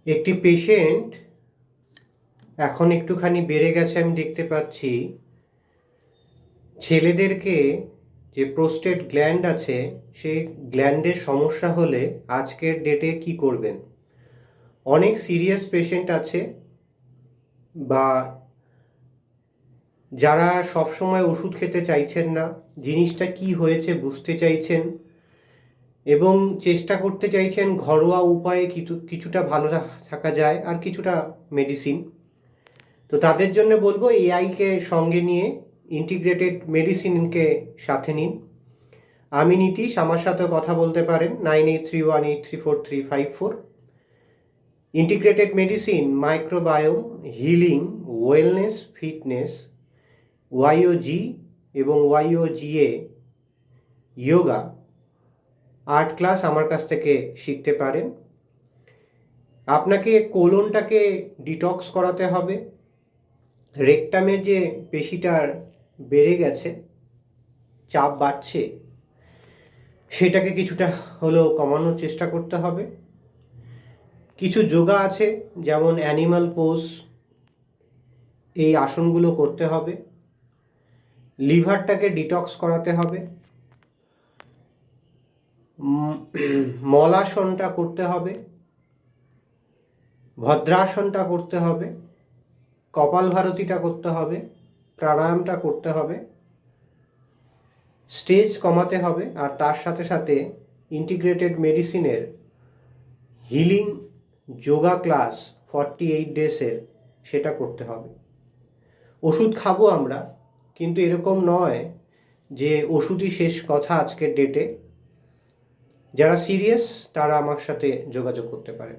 একটি পেশেন্ট এখন একটুখানি বেড়ে গেছে, আমি দেখতে পাচ্ছি। ছেলেদেরকে যে প্রোস্টেট গ্ল্যান্ড আছে, সেই গ্ল্যান্ডের সমস্যা হলে আজকের ডেটে কি করবেন? অনেক সিরিয়াস পেশেন্ট আছে, বা যারা সবসময় ওষুধ খেতে চাইছেন না, জিনিসটা কি হয়েছে বুঝতে চাইছেন এবং চেষ্টা করতে চাইছেন ঘরোয়া উপায়ে কিছুটা ভালো থাকা যায় আর কিছুটা মেডিসিন। তো তাদের জন্য বলবো এআইকে সঙ্গে নিয়ে ইন্টিগ্রেটেড মেডিসিনকে সাথে নিন। আমি নীতিশ, আমার সাথে কথা বলতে পারেন 9831834354। Integrated medicine, microbiome, healing, wellness, fitness, YOG এবং ওয়াইওজিএ, যোগা, 8 ক্লাস আমার কাছ থেকে শিখতে পারেন। আপনাকে কোলনটাকে ডিটক্স করাতে হবে। রেকটামের যে পেশিটার বেড়ে গেছে, চাপ বাড়ছে, সেটাকে কিছুটা হলেও কমানোর চেষ্টা করতে হবে। কিছু যোগা আছে, যেমন অ্যানিমাল পোজ, এই আসনগুলো করতে হবে। লিভারটাকে ডিটক্স করাতে হবে। মলাসনটা করতে হবে, ভদ্রাসনটা করতে হবে, কপালভারতীটা করতে হবে, প্রাণায়ামটা করতে হবে, স্ট্রেস কমাতে হবে, আর তার সাথে সাথে ইন্টিগ্রেটেড মেডিসিনের হিলিং যোগা ক্লাস 48 ডেসের সেটা করতে হবে। ওষুধ খাবো আমরা, কিন্তু এরকম নয় যে ওষুধই শেষ কথা আজকের ডেটে। যারা সিরিয়াস তারা আমার সাথে যোগাযোগ করতে পারে।